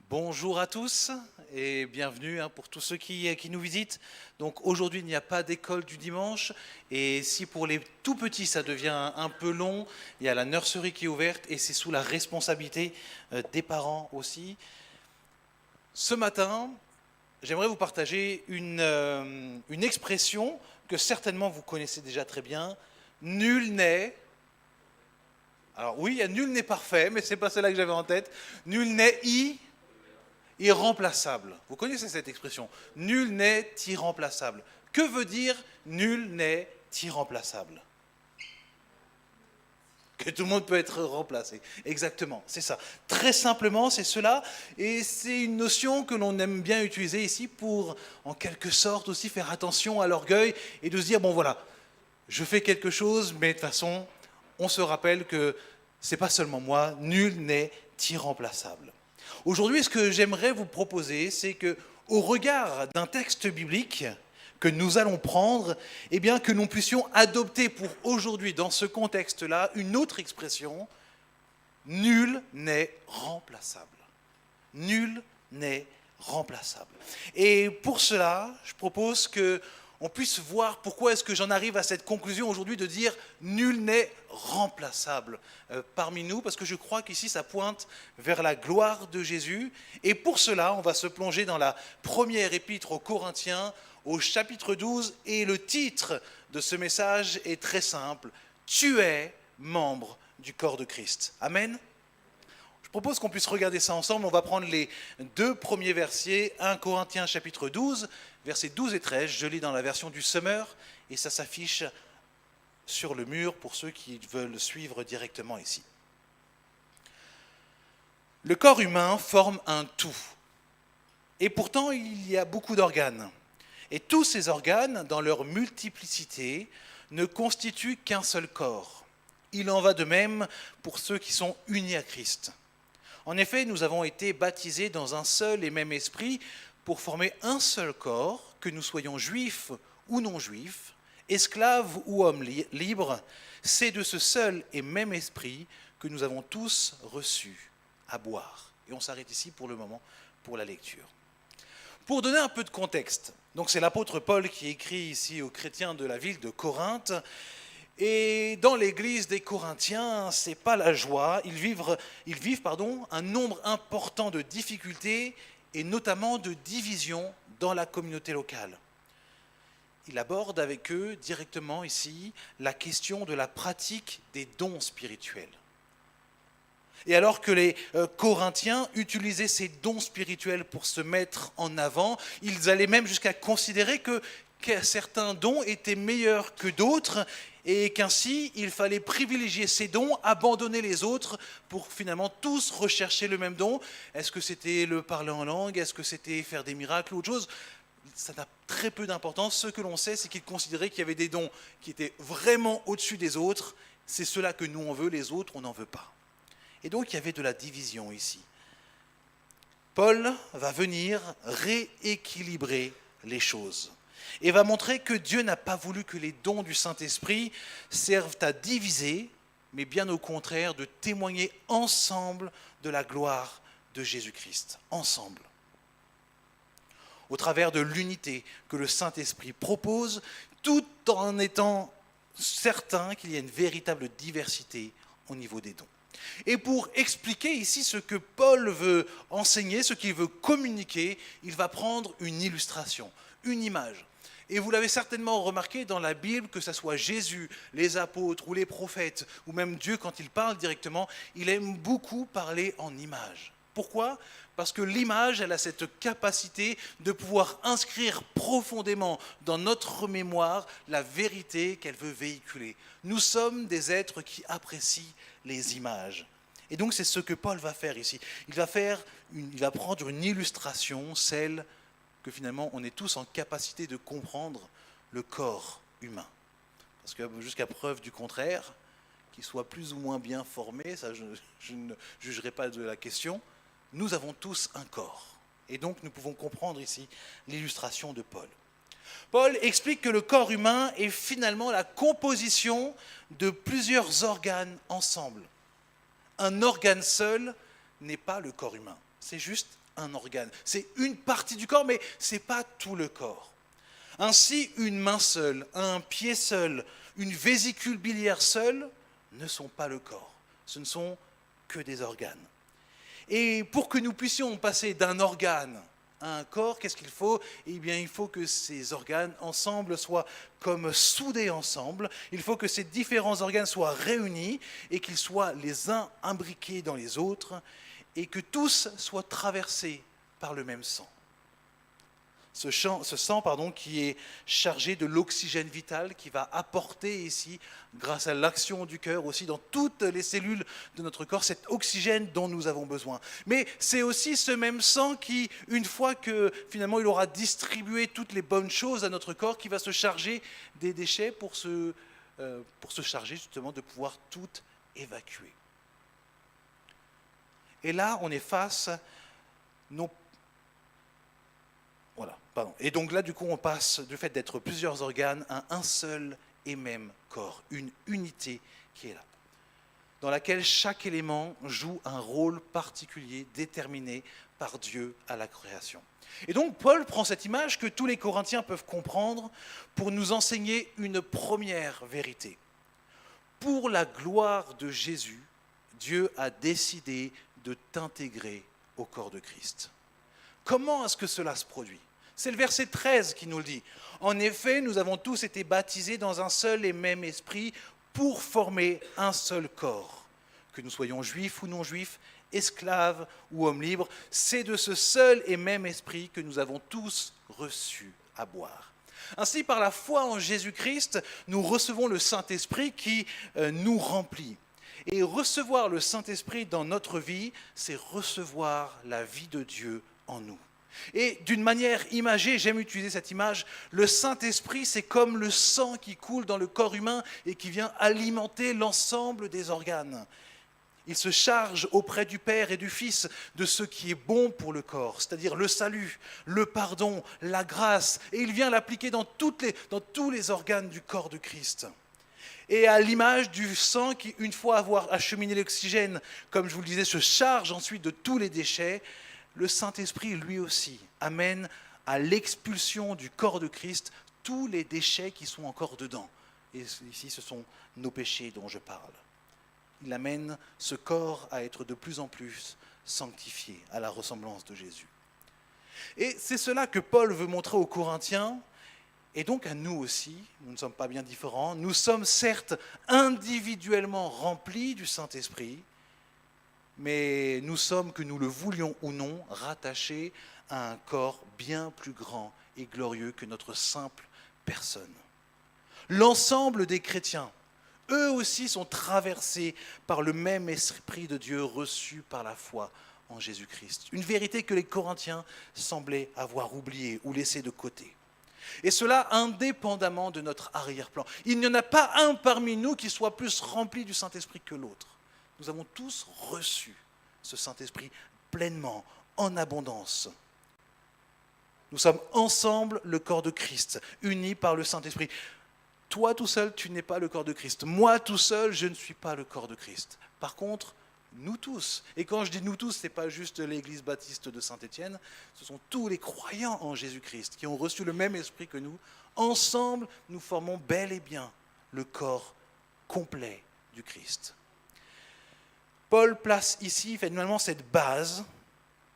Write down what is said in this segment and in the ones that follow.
Bonjour à tous et bienvenue pour tous ceux qui nous visitent. Donc aujourd'hui, il n'y a pas d'école du dimanche et si pour les tout petits ça devient un peu long, il y a la nurserie qui est ouverte et c'est sous la responsabilité des parents aussi. Ce matin, j'aimerais vous partager une expression que certainement vous connaissez déjà très bien. Nul n'est... Alors oui, il y a nul n'est parfait, mais c'est pas celle-là que j'avais en tête. Nul n'est irremplaçable. Vous connaissez cette expression. Nul n'est irremplaçable. Que veut dire nul n'est irremplaçable? Que tout le monde peut être remplacé. Exactement, c'est ça. Très simplement, c'est cela. Et c'est une notion que l'on aime bien utiliser ici pour, en quelque sorte, aussi faire attention à l'orgueil et de se dire, bon voilà, je fais quelque chose, mais de toute façon, on se rappelle que c'est pas seulement moi, nul n'est irremplaçable. Aujourd'hui, ce que j'aimerais vous proposer, c'est que, au regard d'un texte biblique que nous allons prendre, eh bien, que nous puissions adopter pour aujourd'hui, dans ce contexte-là, une autre expression, nul n'est remplaçable. Nul n'est remplaçable. Et pour cela, je propose que on puisse voir pourquoi est-ce que j'en arrive à cette conclusion aujourd'hui de dire nul n'est remplaçable parmi nous, parce que je crois qu'ici ça pointe vers la gloire de Jésus. Et pour cela, on va se plonger dans la première épître aux Corinthiens, au chapitre 12, et le titre de ce message est très simple, tu es membre du corps de Christ. Amen. Je propose qu'on puisse regarder ça ensemble. On va prendre les deux premiers versets, 1 Corinthiens chapitre 12, versets 12 et 13. Je lis dans la version du Summer et ça s'affiche sur le mur pour ceux qui veulent suivre directement ici. Le corps humain forme un tout. Et pourtant, il y a beaucoup d'organes. Et tous ces organes, dans leur multiplicité, ne constituent qu'un seul corps. Il en va de même pour ceux qui sont unis à Christ. En effet, nous avons été baptisés dans un seul et même esprit pour former un seul corps, que nous soyons juifs ou non juifs, esclaves ou hommes libres. C'est de ce seul et même esprit que nous avons tous reçu à boire. Et on s'arrête ici pour le moment pour la lecture. Pour donner un peu de contexte, donc c'est l'apôtre Paul qui écrit ici aux chrétiens de la ville de Corinthe. Et dans l'église des Corinthiens, c'est pas la joie. Ils vivent un nombre important de difficultés et notamment de divisions dans la communauté locale. Il aborde avec eux directement ici la question de la pratique des dons spirituels. Et alors que les Corinthiens utilisaient ces dons spirituels pour se mettre en avant, ils allaient même jusqu'à considérer que certains dons étaient meilleurs que d'autres et qu'ainsi il fallait privilégier ces dons, abandonner les autres pour finalement tous rechercher le même don. Est-ce que c'était le parler en langue? Est-ce que c'était faire des miracles ou autre chose? Ça n'a très peu d'importance. Ce que l'on sait, c'est qu'ils considéraient qu'il y avait des dons qui étaient vraiment au-dessus des autres. C'est cela que nous on veut, les autres on n'en veut pas. Et donc il y avait de la division ici. Paul va venir rééquilibrer les choses et va montrer que Dieu n'a pas voulu que les dons du Saint-Esprit servent à diviser, mais bien au contraire de témoigner ensemble de la gloire de Jésus-Christ, ensemble. Au travers de l'unité que le Saint-Esprit propose, tout en étant certain qu'il y a une véritable diversité au niveau des dons. Et pour expliquer ici ce que Paul veut enseigner, ce qu'il veut communiquer, il va prendre une illustration, une image. Et vous l'avez certainement remarqué dans la Bible, que ce soit Jésus, les apôtres ou les prophètes, ou même Dieu quand il parle directement, il aime beaucoup parler en images. Pourquoi ? Parce que l'image, elle a cette capacité de pouvoir inscrire profondément dans notre mémoire la vérité qu'elle veut véhiculer. Nous sommes des êtres qui apprécient les images. Et donc c'est ce que Paul va faire ici. Il va prendre une illustration, celle que finalement on est tous en capacité de comprendre le corps humain. Parce que jusqu'à preuve du contraire, qu'il soit plus ou moins bien formé, ça je ne jugerai pas de la question, nous avons tous un corps. Et donc nous pouvons comprendre ici l'illustration de Paul. Paul explique que le corps humain est finalement la composition de plusieurs organes ensemble. Un organe seul n'est pas le corps humain, c'est juste un organe. C'est une partie du corps, mais ce n'est pas tout le corps. Ainsi, une main seule, un pied seul, une vésicule biliaire seule ne sont pas le corps. Ce ne sont que des organes. Et pour que nous puissions passer d'un organe à un corps, qu'est-ce qu'il faut ? Eh bien, il faut que ces organes ensemble soient comme soudés ensemble. Il faut que ces différents organes soient réunis et qu'ils soient les uns imbriqués dans les autres et que tous soient traversés par le même sang. Ce sang qui est chargé de l'oxygène vital qui va apporter ici, grâce à l'action du cœur aussi dans toutes les cellules de notre corps, cet oxygène dont nous avons besoin. Mais c'est aussi ce même sang qui, une fois que finalement il aura distribué toutes les bonnes choses à notre corps, qui va se charger des déchets pour se charger justement de pouvoir tout évacuer. Et là, on est face non. Voilà, pardon. Et donc là, du coup, on passe du fait d'être plusieurs organes à un seul et même corps, une unité qui est là, dans laquelle chaque élément joue un rôle particulier déterminé par Dieu à la création. Et donc, Paul prend cette image que tous les Corinthiens peuvent comprendre pour nous enseigner une première vérité. Pour la gloire de Jésus, Dieu a décidé de t'intégrer au corps de Christ. Comment est-ce que cela se produit ? C'est le verset 13 qui nous le dit. En effet, nous avons tous été baptisés dans un seul et même esprit pour former un seul corps. Que nous soyons juifs ou non juifs, esclaves ou hommes libres, c'est de ce seul et même esprit que nous avons tous reçu à boire. Ainsi, par la foi en Jésus-Christ, nous recevons le Saint-Esprit qui nous remplit. Et recevoir le Saint-Esprit dans notre vie, c'est recevoir la vie de Dieu en nous. Et d'une manière imagée, j'aime utiliser cette image, le Saint-Esprit, c'est comme le sang qui coule dans le corps humain et qui vient alimenter l'ensemble des organes. Il se charge auprès du Père et du Fils de ce qui est bon pour le corps, c'est-à-dire le salut, le pardon, la grâce, et il vient l'appliquer dans tous les organes du corps de Christ. Et à l'image du sang qui, une fois avoir acheminé l'oxygène, comme je vous le disais, se charge ensuite de tous les déchets, le Saint-Esprit, lui aussi, amène à l'expulsion du corps de Christ tous les déchets qui sont encore dedans. Et ici, ce sont nos péchés dont je parle. Il amène ce corps à être de plus en plus sanctifié, à la ressemblance de Jésus. Et c'est cela que Paul veut montrer aux Corinthiens, et donc à nous aussi, nous ne sommes pas bien différents. Nous sommes certes individuellement remplis du Saint-Esprit, mais nous sommes, que nous le voulions ou non, rattachés à un corps bien plus grand et glorieux que notre simple personne. L'ensemble des chrétiens, eux aussi, sont traversés par le même esprit de Dieu reçu par la foi en Jésus-Christ. Une vérité que les Corinthiens semblaient avoir oubliée ou laissée de côté. Et cela indépendamment de notre arrière-plan. Il n'y en a pas un parmi nous qui soit plus rempli du Saint-Esprit que l'autre. Nous avons tous reçu ce Saint-Esprit pleinement, en abondance. Nous sommes ensemble le corps de Christ, unis par le Saint-Esprit. Toi tout seul, tu n'es pas le corps de Christ. Moi tout seul, je ne suis pas le corps de Christ. Par contre, nous tous, et quand je dis nous tous, ce n'est pas juste l'Église baptiste de Saint-Étienne, ce sont tous les croyants en Jésus-Christ qui ont reçu le même esprit que nous. Ensemble, nous formons bel et bien le corps complet du Christ. Paul place ici finalement cette base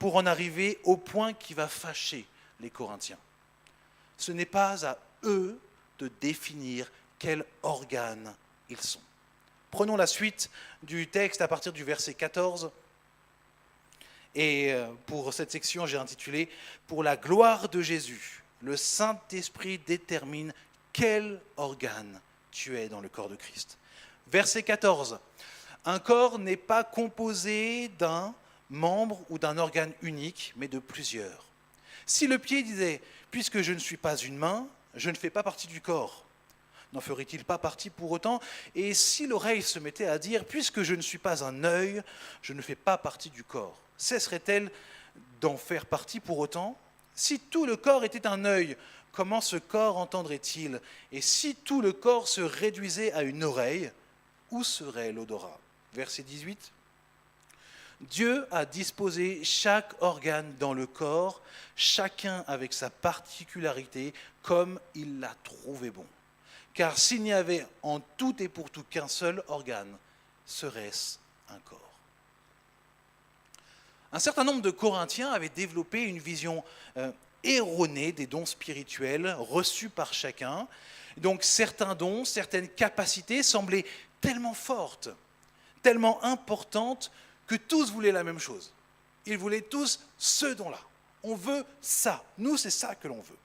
pour en arriver au point qui va fâcher les Corinthiens. Ce n'est pas à eux de définir quels organes ils sont. Prenons la suite du texte à partir du verset 14. Et pour cette section, j'ai intitulé « Pour la gloire de Jésus, le Saint-Esprit détermine quel organe tu es dans le corps de Christ. » Verset 14. Un corps n'est pas composé d'un membre ou d'un organe unique, mais de plusieurs. Si le pied disait « Puisque je ne suis pas une main, je ne fais pas partie du corps », n'en ferait-il pas partie pour autant ? Et si l'oreille se mettait à dire « Puisque je ne suis pas un œil, je ne fais pas partie du corps », cesserait-elle d'en faire partie pour autant ? Si tout le corps était un œil, comment ce corps entendrait-il ? Et si tout le corps se réduisait à une oreille, où serait l'odorat ? Verset 18. Dieu a disposé chaque organe dans le corps, chacun avec sa particularité, comme il l'a trouvé bon. Car s'il n'y avait en tout et pour tout qu'un seul organe, serait-ce un corps. Un certain nombre de Corinthiens avaient développé une vision erronée des dons spirituels reçus par chacun. Donc certains dons, certaines capacités semblaient tellement fortes, tellement importantes, que tous voulaient la même chose. Ils voulaient tous ce don-là. On veut ça. Nous, c'est ça que l'on veut.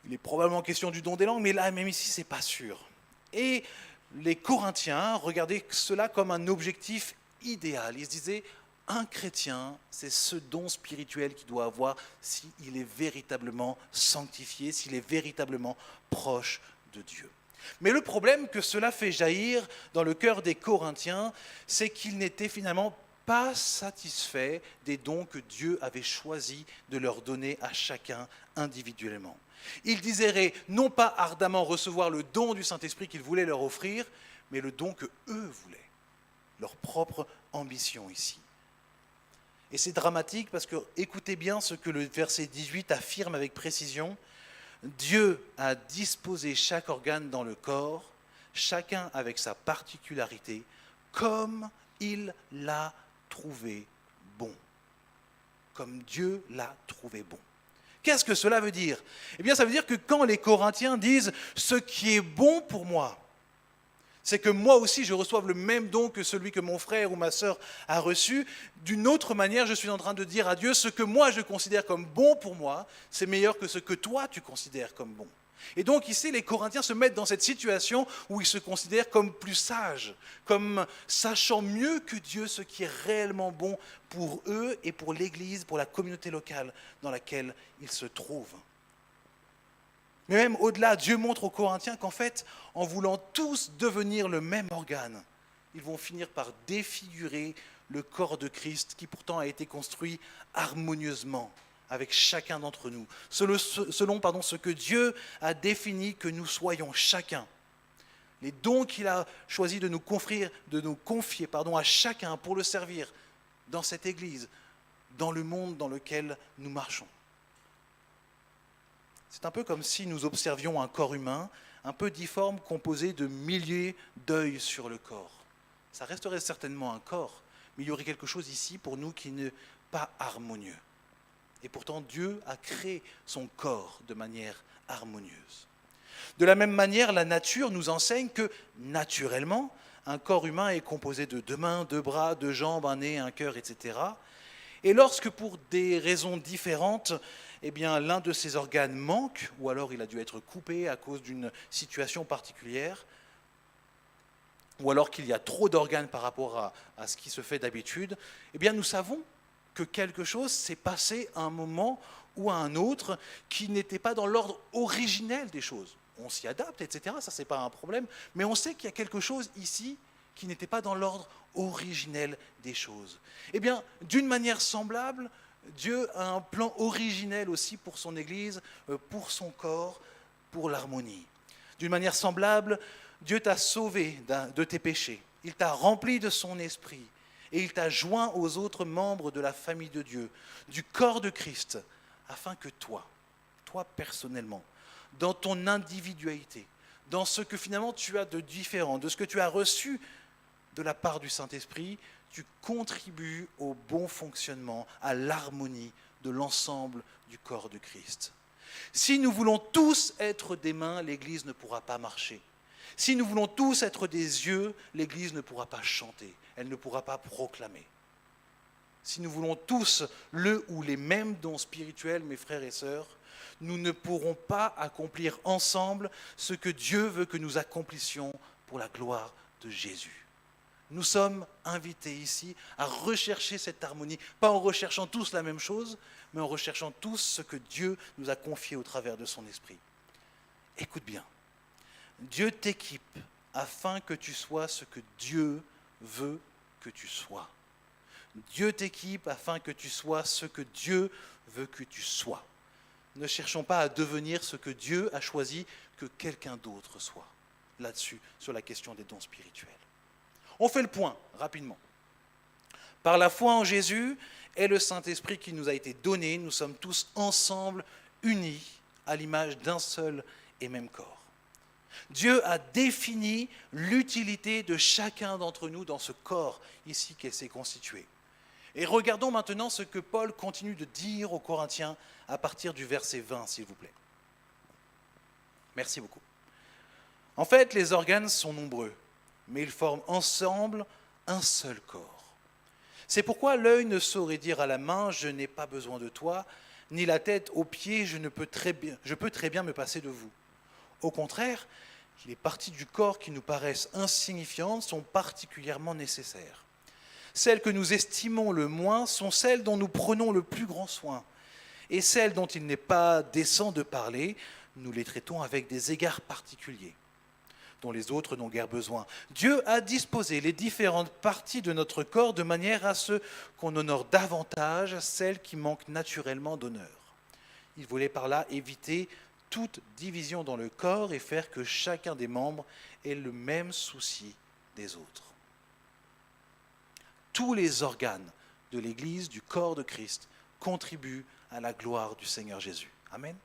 Il est probablement question du don des langues, mais là, même ici, ce n'est pas sûr. Et les Corinthiens regardaient cela comme un objectif idéal. Ils se disaient, un chrétien, c'est ce don spirituel qu'il doit avoir s'il est véritablement sanctifié, s'il est véritablement proche de Dieu. Mais le problème que cela fait jaillir dans le cœur des Corinthiens, c'est qu'ils n'étaient finalement pas satisfaits des dons que Dieu avait choisi de leur donner à chacun individuellement. Ils désiraient non pas ardemment recevoir le don du Saint-Esprit qu'ils voulaient leur offrir, mais le don que eux voulaient, leur propre ambition ici. Et c'est dramatique parce que, écoutez bien ce que le verset 18 affirme avec précision. Dieu a disposé chaque organe dans le corps, chacun avec sa particularité, comme il l'a trouvé bon. Comme Dieu l'a trouvé bon. Qu'est-ce que cela veut dire ? Eh bien, ça veut dire que quand les Corinthiens disent « ce qui est bon pour moi », c'est que moi aussi je reçoive le même don que celui que mon frère ou ma sœur a reçu. D'une autre manière, je suis en train de dire à Dieu, ce que moi je considère comme bon pour moi, c'est meilleur que ce que toi tu considères comme bon. Et donc ici, les Corinthiens se mettent dans cette situation où ils se considèrent comme plus sages, comme sachant mieux que Dieu ce qui est réellement bon pour eux et pour l'Église, pour la communauté locale dans laquelle ils se trouvent. Mais même au-delà, Dieu montre aux Corinthiens qu'en fait, en voulant tous devenir le même organe, ils vont finir par défigurer le corps de Christ qui pourtant a été construit harmonieusement avec chacun d'entre nous, selon ce que Dieu a défini que nous soyons chacun. Les dons qu'il a choisi de nous confier à chacun pour le servir dans cette Église, dans le monde dans lequel nous marchons. C'est un peu comme si nous observions un corps humain, un peu difforme, composé de milliers d'œils sur le corps. Ça resterait certainement un corps, mais il y aurait quelque chose ici pour nous qui n'est pas harmonieux. Et pourtant, Dieu a créé son corps de manière harmonieuse. De la même manière, la nature nous enseigne que, naturellement, un corps humain est composé de 2 mains, 2 bras, 2 jambes, un nez, un cœur, etc. Et lorsque, pour des raisons différentes, eh bien, l'un de ces organes manque, ou alors il a dû être coupé à cause d'une situation particulière, ou alors qu'il y a trop d'organes par rapport à ce qui se fait d'habitude, eh bien, nous savons que quelque chose s'est passé à un moment ou à un autre qui n'était pas dans l'ordre originel des choses. On s'y adapte, etc., ça, c'est pas un problème, mais on sait qu'il y a quelque chose ici qui n'était pas dans l'ordre originel des choses. Eh bien, d'une manière semblable, Dieu a un plan originel aussi pour son Église, pour son corps, pour l'harmonie. D'une manière semblable, Dieu t'a sauvé de tes péchés. Il t'a rempli de son esprit et il t'a joint aux autres membres de la famille de Dieu, du corps de Christ, afin que toi personnellement, dans ton individualité, dans ce que finalement tu as de différent, de ce que tu as reçu de la part du Saint-Esprit, tu contribues au bon fonctionnement, à l'harmonie de l'ensemble du corps de Christ. Si nous voulons tous être des mains, l'Église ne pourra pas marcher. Si nous voulons tous être des yeux, l'Église ne pourra pas chanter, elle ne pourra pas proclamer. Si nous voulons tous le ou les mêmes dons spirituels, mes frères et sœurs, nous ne pourrons pas accomplir ensemble ce que Dieu veut que nous accomplissions pour la gloire de Jésus. Nous sommes invités ici à rechercher cette harmonie, pas en recherchant tous la même chose, mais en recherchant tous ce que Dieu nous a confié au travers de son esprit. Écoute bien, Dieu t'équipe afin que tu sois ce que Dieu veut que tu sois. Dieu t'équipe afin que tu sois ce que Dieu veut que tu sois. Ne cherchons pas à devenir ce que Dieu a choisi que quelqu'un d'autre soit. Là-dessus, sur la question des dons spirituels. On fait le point, rapidement. Par la foi en Jésus et le Saint-Esprit qui nous a été donné, nous sommes tous ensemble unis à l'image d'un seul et même corps. Dieu a défini l'utilité de chacun d'entre nous dans ce corps ici qui s'est constitué. Et regardons maintenant ce que Paul continue de dire aux Corinthiens à partir du verset 20, s'il vous plaît. Merci beaucoup. En fait, les organes sont nombreux, mais ils forment ensemble un seul corps. C'est pourquoi l'œil ne saurait dire à la main « je n'ai pas besoin de toi », ni la tête aux pieds « je peux très bien me passer de vous ». Au contraire, les parties du corps qui nous paraissent insignifiantes sont particulièrement nécessaires. Celles que nous estimons le moins sont celles dont nous prenons le plus grand soin. Et celles dont il n'est pas décent de parler, nous les traitons avec des égards particuliers, dont les autres n'ont guère besoin. Dieu a disposé les différentes parties de notre corps de manière à ce qu'on honore davantage celles qui manquent naturellement d'honneur. Il voulait par là éviter toute division dans le corps et faire que chacun des membres ait le même souci des autres. Tous les organes de l'Église, du corps de Christ, contribuent à la gloire du Seigneur Jésus. Amen.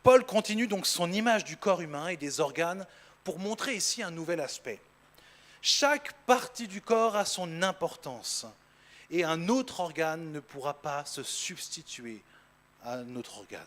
Paul continue donc son image du corps humain et des organes pour montrer ici un nouvel aspect. Chaque partie du corps a son importance et un autre organe ne pourra pas se substituer à un autre organe.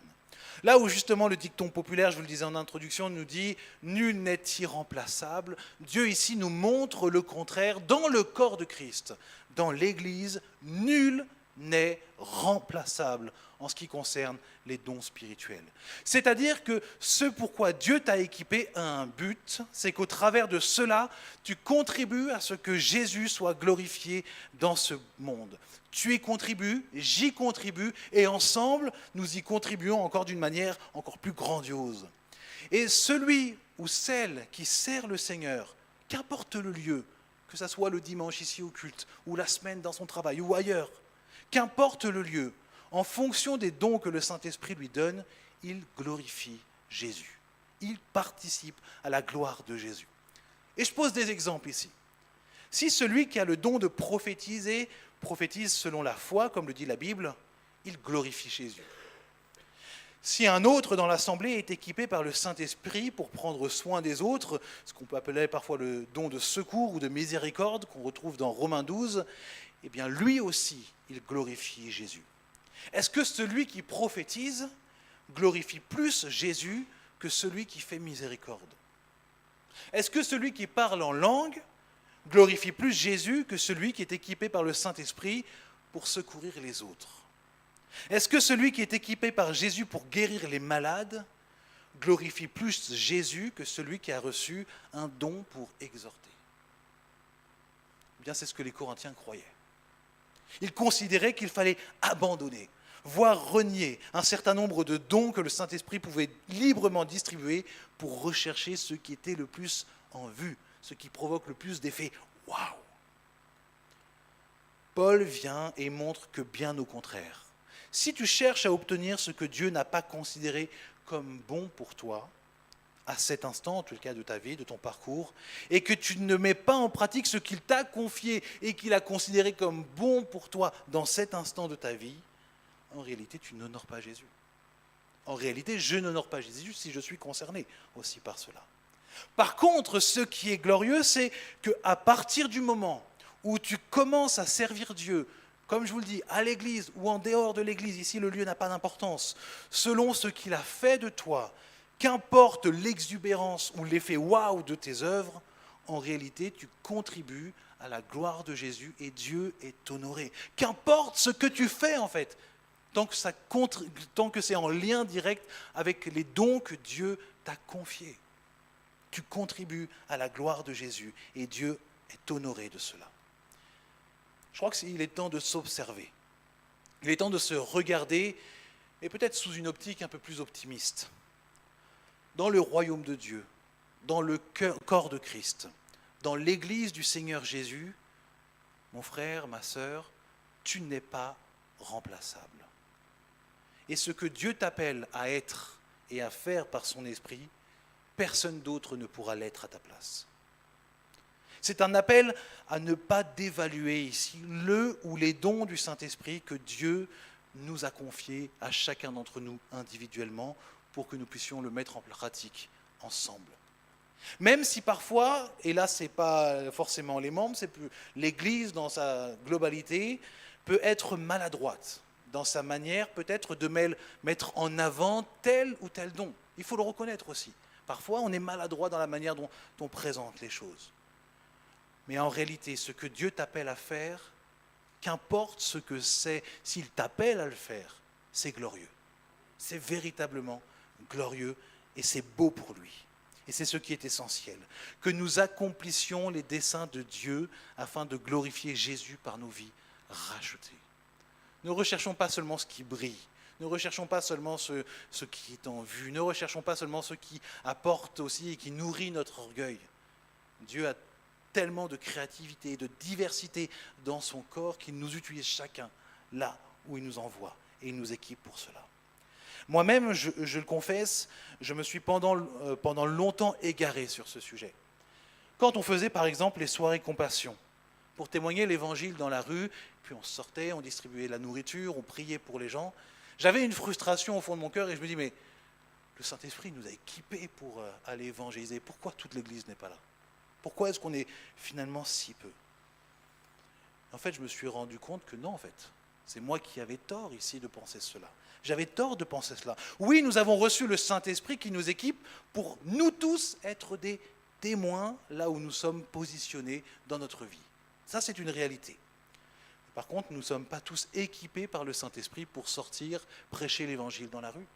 Là où justement le dicton populaire, je vous le disais en introduction, nous dit « nul n'est irremplaçable », Dieu ici nous montre le contraire dans le corps de Christ. Dans l'Église, nul n'est remplaçable en ce qui concerne les dons spirituels. C'est-à-dire que ce pourquoi Dieu t'a équipé a un but, c'est qu'au travers de cela, tu contribues à ce que Jésus soit glorifié dans ce monde. Tu y contribues, j'y contribue, et ensemble, nous y contribuons encore d'une manière encore plus grandiose. Et celui ou celle qui sert le Seigneur, qu'importe le lieu, que ce soit le dimanche ici au culte, ou la semaine dans son travail, ou ailleurs, qu'importe le lieu, en fonction des dons que le Saint-Esprit lui donne, il glorifie Jésus. Il participe à la gloire de Jésus. Et je pose des exemples ici. Si celui qui a le don de prophétiser, prophétise selon la foi, comme le dit la Bible, il glorifie Jésus. Si un autre dans l'assemblée est équipé par le Saint-Esprit pour prendre soin des autres, ce qu'on peut appeler parfois le don de secours ou de miséricorde qu'on retrouve dans Romains 12, eh bien lui aussi, il glorifie Jésus. Est-ce que celui qui prophétise glorifie plus Jésus que celui qui fait miséricorde? Est-ce que celui qui parle en langue glorifie plus Jésus que celui qui est équipé par le Saint-Esprit pour secourir les autres? Est-ce que celui qui est équipé par Jésus pour guérir les malades glorifie plus Jésus que celui qui a reçu un don pour exhorter? Eh bien, c'est ce que les Corinthiens croyaient. Ils considéraient qu'il fallait abandonner, voire renier un certain nombre de dons que le Saint-Esprit pouvait librement distribuer pour rechercher ce qui était le plus en vue, ce qui provoque le plus d'effet « waouh ». Paul vient et montre que bien au contraire, si tu cherches à obtenir ce que Dieu n'a pas considéré comme bon pour toi, à cet instant, en tout cas de ta vie, de ton parcours, et que tu ne mets pas en pratique ce qu'il t'a confié et qu'il a considéré comme bon pour toi dans cet instant de ta vie, en réalité, tu n'honores pas Jésus. En réalité, je n'honore pas Jésus si je suis concerné aussi par cela. Par contre, ce qui est glorieux, c'est qu'à partir du moment où tu commences à servir Dieu, comme je vous le dis, à l'église ou en dehors de l'église, ici le lieu n'a pas d'importance, selon ce qu'il a fait de toi, qu'importe l'exubérance ou l'effet waouh de tes œuvres, en réalité, tu contribues à la gloire de Jésus et Dieu est honoré. Qu'importe ce que tu fais en fait, tant que c'est en lien direct avec les dons que Dieu t'a confiés. Tu contribues à la gloire de Jésus et Dieu est honoré de cela. Je crois qu'il est temps de s'observer. Il est temps de se regarder, et peut-être sous une optique un peu plus optimiste. Dans le royaume de Dieu, dans le corps de Christ, dans l'église du Seigneur Jésus, mon frère, ma sœur, tu n'es pas remplaçable. Et ce que Dieu t'appelle à être et à faire par son esprit, personne d'autre ne pourra l'être à ta place. C'est un appel à ne pas dévaluer ici le ou les dons du Saint-Esprit que Dieu nous a confiés à chacun d'entre nous individuellement pour que nous puissions le mettre en pratique ensemble. Même si parfois, et là ce n'est pas forcément les membres, c'est plus l'Église dans sa globalité, peut être maladroite dans sa manière peut-être de mettre en avant tel ou tel don. Il faut le reconnaître aussi. Parfois on est maladroit dans la manière dont on présente les choses. Mais en réalité, ce que Dieu t'appelle à faire, qu'importe ce que c'est, s'il t'appelle à le faire, c'est glorieux. C'est véritablement glorieux et c'est beau pour lui. Et c'est ce qui est essentiel, que nous accomplissions les desseins de Dieu afin de glorifier Jésus par nos vies rachetées. Ne recherchons pas seulement ce qui brille, ne recherchons pas seulement ce qui est en vue, ne recherchons pas seulement ce qui apporte aussi et qui nourrit notre orgueil. Dieu a tellement de créativité et de diversité dans son corps qu'il nous utilise chacun là où il nous envoie et il nous équipe pour cela. Moi-même, je le confesse, je me suis pendant longtemps égaré sur ce sujet. Quand on faisait par exemple les soirées compassion, pour témoigner l'évangile dans la rue, puis on sortait, on distribuait la nourriture, on priait pour les gens, j'avais une frustration au fond de mon cœur et je me dis mais le Saint-Esprit nous a équipés pour aller évangéliser, pourquoi toute l'Église n'est pas là? Pourquoi est-ce qu'on est finalement si peu? En fait, je me suis rendu compte que non, en fait, c'est moi qui avais tort ici de penser cela. J'avais tort de penser cela. Oui, nous avons reçu le Saint-Esprit qui nous équipe pour nous tous être des témoins là où nous sommes positionnés dans notre vie. Ça, c'est une réalité. Par contre, nous ne sommes pas tous équipés par le Saint-Esprit pour sortir prêcher l'Évangile dans la rue.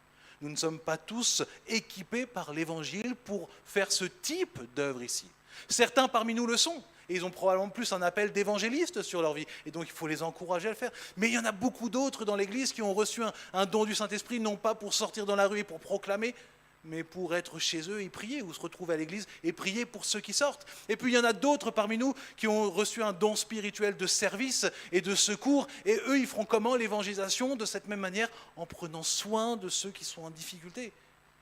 Nous ne sommes pas tous équipés par l'Évangile pour faire ce type d'œuvre ici. Certains parmi nous le sont, et ils ont probablement plus un appel d'évangéliste sur leur vie, et donc il faut les encourager à le faire. Mais il y en a beaucoup d'autres dans l'Église qui ont reçu un don du Saint-Esprit, non pas pour sortir dans la rue et pour proclamer, mais pour être chez eux et prier, ou se retrouver à l'église et prier pour ceux qui sortent. Et puis il y en a d'autres parmi nous qui ont reçu un don spirituel de service et de secours, et eux ils feront comment l'évangélisation de cette même manière, en prenant soin de ceux qui sont en difficulté.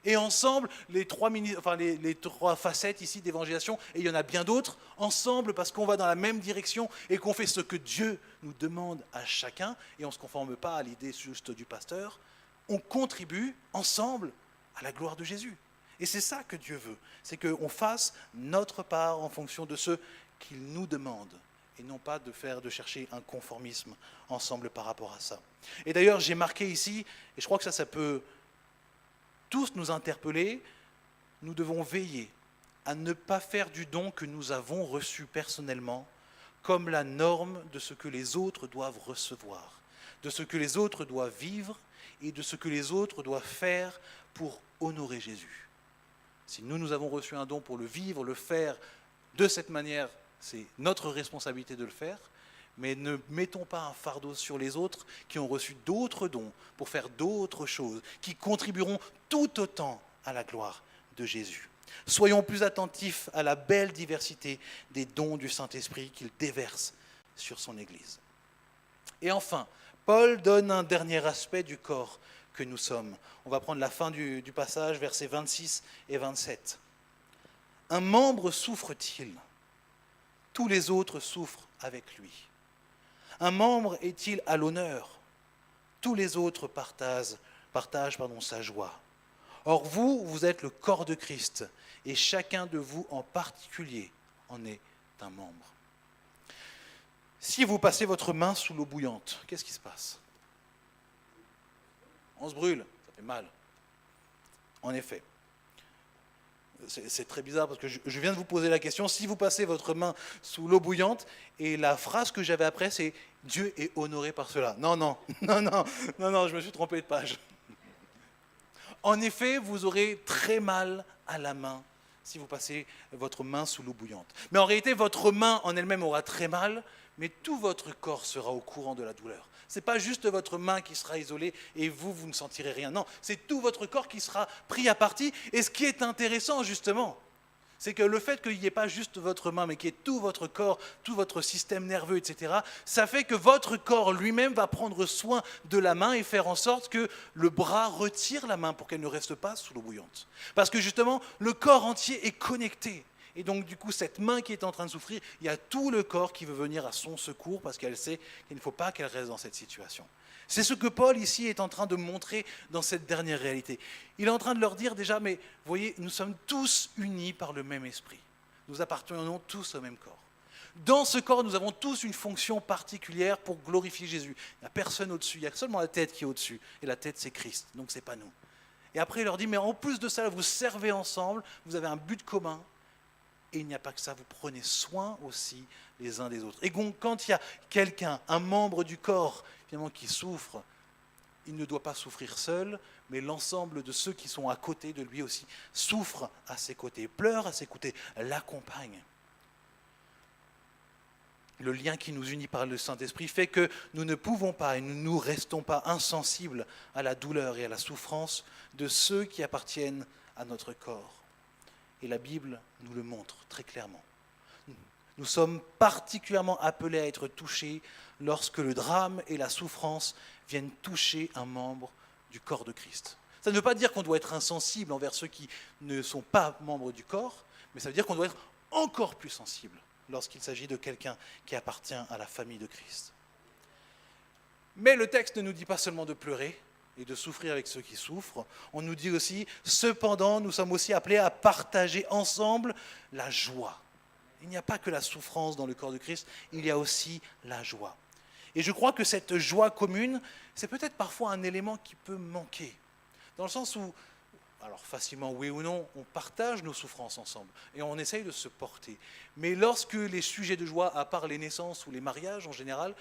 Et ensemble, les trois facettes ici d'évangélisation, et il y en a bien d'autres, ensemble parce qu'on va dans la même direction et qu'on fait ce que Dieu nous demande à chacun, et on ne se conforme pas à l'idée juste du pasteur, on contribue ensemble à la gloire de Jésus. Et c'est ça que Dieu veut, c'est qu'on fasse notre part en fonction de ce qu'il nous demande, et non pas de chercher un conformisme ensemble par rapport à ça. Et d'ailleurs, j'ai marqué ici, et je crois que ça peut tous nous interpeller, nous devons veiller à ne pas faire du don que nous avons reçu personnellement comme la norme de ce que les autres doivent recevoir, de ce que les autres doivent vivre et de ce que les autres doivent faire pour honorer Jésus. Si nous avons reçu un don pour le vivre, le faire de cette manière, c'est notre responsabilité de le faire, mais ne mettons pas un fardeau sur les autres qui ont reçu d'autres dons pour faire d'autres choses, qui contribueront tout autant à la gloire de Jésus. Soyons plus attentifs à la belle diversité des dons du Saint-Esprit qu'il déverse sur son Église. Et enfin, Paul donne un dernier aspect du corps que nous sommes. On va prendre la fin du passage, versets 26 et 27. Un membre souffre-t-il? Tous les autres souffrent avec lui. Un membre est-il à l'honneur? Tous les autres partagent sa joie. Or vous êtes le corps de Christ, et chacun de vous en particulier en est un membre. Si vous passez votre main sous l'eau bouillante, qu'est-ce qui se passe? On se brûle, ça fait mal. En effet. C'est très bizarre parce que je viens de vous poser la question, si vous passez votre main sous l'eau bouillante, et la phrase que j'avais après c'est « Dieu est honoré par cela ». Non, je me suis trompé de page. En effet, vous aurez très mal à la main si vous passez votre main sous l'eau bouillante. Mais en réalité, votre main en elle-même aura très mal, mais tout votre corps sera au courant de la douleur. Ce n'est pas juste votre main qui sera isolée et vous ne sentirez rien. Non, c'est tout votre corps qui sera pris à partie. Et ce qui est intéressant, justement, c'est que le fait qu'il n'y ait pas juste votre main, mais qu'il y ait tout votre corps, tout votre système nerveux, etc., ça fait que votre corps lui-même va prendre soin de la main et faire en sorte que le bras retire la main pour qu'elle ne reste pas sous l'eau bouillante. Parce que justement, le corps entier est connecté. Et donc, du coup, cette main qui est en train de souffrir, il y a tout le corps qui veut venir à son secours parce qu'elle sait qu'il ne faut pas qu'elle reste dans cette situation. C'est ce que Paul, ici, est en train de montrer dans cette dernière réalité. Il est en train de leur dire déjà, mais vous voyez, nous sommes tous unis par le même esprit. Nous appartenons tous au même corps. Dans ce corps, nous avons tous une fonction particulière pour glorifier Jésus. Il n'y a personne au-dessus, il y a seulement la tête qui est au-dessus. Et la tête, c'est Christ, donc ce n'est pas nous. Et après, il leur dit, mais en plus de ça, vous servez ensemble, vous avez un but commun. Et il n'y a pas que ça, vous prenez soin aussi les uns des autres. Et donc, quand il y a quelqu'un, un membre du corps, finalement, qui souffre, il ne doit pas souffrir seul, mais l'ensemble de ceux qui sont à côté de lui aussi souffrent à ses côtés, pleurent à ses côtés, l'accompagnent. Le lien qui nous unit par le Saint-Esprit fait que nous ne pouvons pas et nous ne restons pas insensibles à la douleur et à la souffrance de ceux qui appartiennent à notre corps. Et la Bible nous le montre très clairement. Nous sommes particulièrement appelés à être touchés lorsque le drame et la souffrance viennent toucher un membre du corps de Christ. Ça ne veut pas dire qu'on doit être insensible envers ceux qui ne sont pas membres du corps, mais ça veut dire qu'on doit être encore plus sensible lorsqu'il s'agit de quelqu'un qui appartient à la famille de Christ. Mais le texte ne nous dit pas seulement de pleurer et de souffrir avec ceux qui souffrent, on nous dit aussi, cependant, nous sommes aussi appelés à partager ensemble la joie. Il n'y a pas que la souffrance dans le corps de Christ, il y a aussi la joie. Et je crois que cette joie commune, c'est peut-être parfois un élément qui peut manquer, dans le sens où, alors facilement oui ou non, on partage nos souffrances ensemble et on essaye de se porter. Mais lorsque les sujets de joie, à part les naissances ou les mariages en général,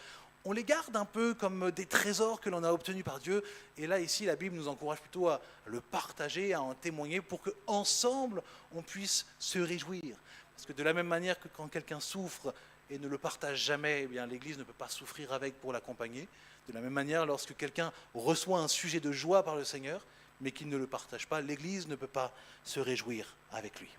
on les garde un peu comme des trésors que l'on a obtenus par Dieu. Et là, ici, la Bible nous encourage plutôt à le partager, à en témoigner pour qu'ensemble, on puisse se réjouir. Parce que de la même manière que quand quelqu'un souffre et ne le partage jamais, eh bien, l'Église ne peut pas souffrir avec pour l'accompagner. De la même manière, lorsque quelqu'un reçoit un sujet de joie par le Seigneur, mais qu'il ne le partage pas, l'Église ne peut pas se réjouir avec lui.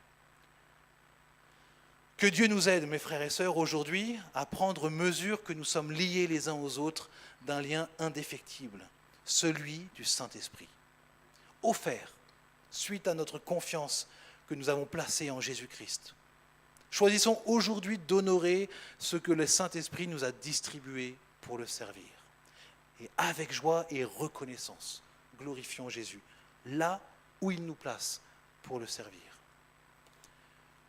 Que Dieu nous aide, mes frères et sœurs, aujourd'hui, à prendre mesure que nous sommes liés les uns aux autres d'un lien indéfectible, celui du Saint-Esprit, offert suite à notre confiance que nous avons placée en Jésus-Christ. Choisissons aujourd'hui d'honorer ce que le Saint-Esprit nous a distribué pour le servir. Et avec joie et reconnaissance, glorifions Jésus, là où il nous place pour le servir.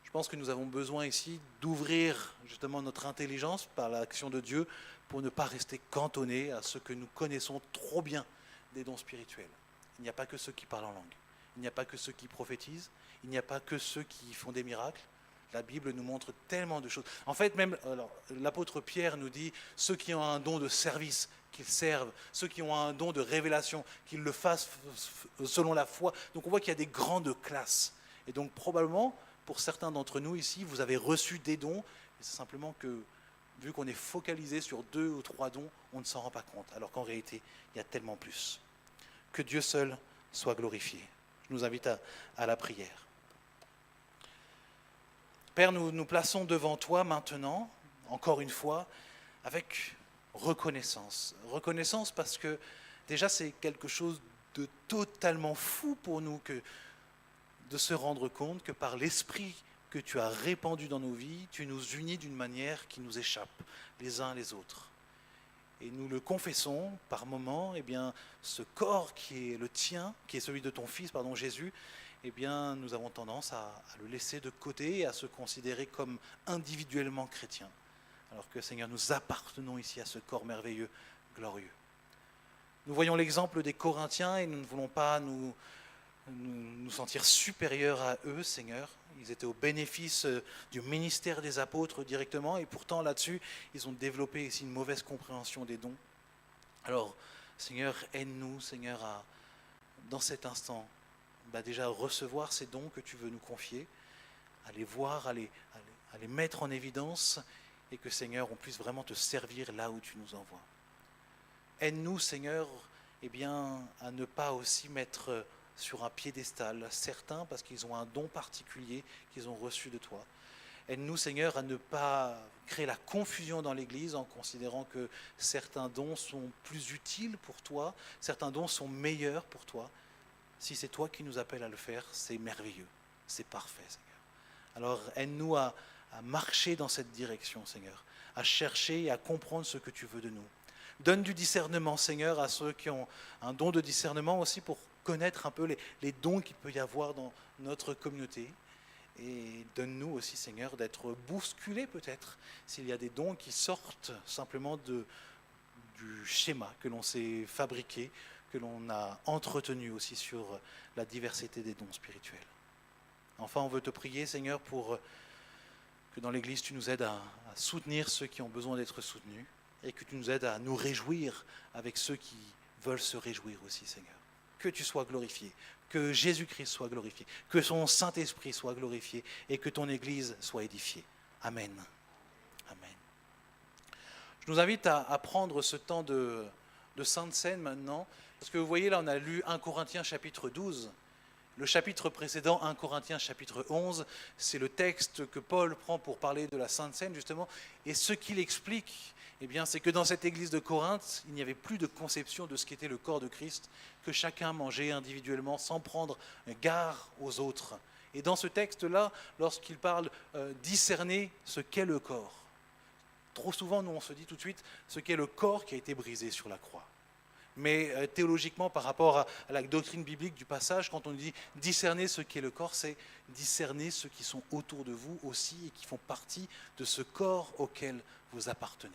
Je pense que nous avons besoin ici d'ouvrir justement notre intelligence par l'action de Dieu pour ne pas rester cantonnés à ce que nous connaissons trop bien des dons spirituels. Il n'y a pas que ceux qui parlent en langue, il n'y a pas que ceux qui prophétisent, il n'y a pas que ceux qui font des miracles. La Bible nous montre tellement de choses. En fait, même l'apôtre Pierre nous dit, ceux qui ont un don de service, qu'ils servent, ceux qui ont un don de révélation, qu'ils le fassent selon la foi. Donc on voit qu'il y a des grandes classes. Et donc probablement, pour certains d'entre nous ici, vous avez reçu des dons, et c'est simplement que, vu qu'on est focalisé sur 2 ou 3 dons, on ne s'en rend pas compte, alors qu'en réalité, il y a tellement plus. Que Dieu seul soit glorifié. Je nous invite à la prière. Père, nous nous plaçons devant toi maintenant, encore une fois, avec reconnaissance. Reconnaissance parce que déjà c'est quelque chose de totalement fou pour nous que de se rendre compte que par l'esprit que tu as répandu dans nos vies, tu nous unis d'une manière qui nous échappe les uns les autres. Et nous le confessons par moments, eh bien, ce corps qui est le tien, qui est celui de ton Fils, Jésus, eh bien, nous avons tendance à le laisser de côté et à se considérer comme individuellement chrétiens. Alors que, Seigneur, nous appartenons ici à ce corps merveilleux, glorieux. Nous voyons l'exemple des Corinthiens et nous ne voulons pas nous sentir supérieurs à eux, Seigneur. Ils étaient au bénéfice du ministère des apôtres directement et pourtant là-dessus, ils ont développé ici une mauvaise compréhension des dons. Alors, Seigneur, aide-nous, Seigneur, dans cet instant, déjà recevoir ces dons que tu veux nous confier, à les voir, à les mettre en évidence et que, Seigneur, on puisse vraiment te servir là où tu nous envoies. Aide-nous, Seigneur, à ne pas aussi mettre sur un piédestal certains parce qu'ils ont un don particulier qu'ils ont reçu de toi. Aide-nous, Seigneur, à ne pas créer la confusion dans l'Église en considérant que certains dons sont plus utiles pour toi, certains dons sont meilleurs pour toi. Si c'est toi qui nous appelles à le faire, c'est merveilleux, c'est parfait, Seigneur. Alors aide-nous à marcher dans cette direction, Seigneur, à chercher et à comprendre ce que tu veux de nous. Donne du discernement, Seigneur, à ceux qui ont un don de discernement aussi pour connaître un peu les dons qu'il peut y avoir dans notre communauté. Et donne-nous aussi, Seigneur, d'être bousculés peut-être s'il y a des dons qui sortent simplement du schéma que l'on s'est fabriqué, que l'on a entretenu aussi sur la diversité des dons spirituels. Enfin, on veut te prier, Seigneur, pour que dans l'Église, tu nous aides à soutenir ceux qui ont besoin d'être soutenus et que tu nous aides à nous réjouir avec ceux qui veulent se réjouir aussi, Seigneur. Que tu sois glorifié, que Jésus-Christ soit glorifié, que son Saint-Esprit soit glorifié et que ton Église soit édifiée. Amen. Amen. Je nous invite à prendre ce temps de Sainte Seine maintenant, parce que vous voyez là, on a lu 1 Corinthiens chapitre 12. Le chapitre précédent, 1 Corinthiens chapitre 11, c'est le texte que Paul prend pour parler de la Sainte Seine, justement. Et ce qu'il explique, eh bien, c'est que dans cette église de Corinthe, il n'y avait plus de conception de ce qu'était le corps de Christ, que chacun mangeait individuellement sans prendre garde aux autres. Et dans ce texte-là, lorsqu'il parle discerner ce qu'est le corps, trop souvent, nous, on se dit tout de suite ce qu'est le corps qui a été brisé sur la croix. Mais théologiquement, par rapport à la doctrine biblique du passage, quand on dit discerner ce qu'est le corps, c'est discerner ceux qui sont autour de vous aussi et qui font partie de ce corps auquel vous appartenez.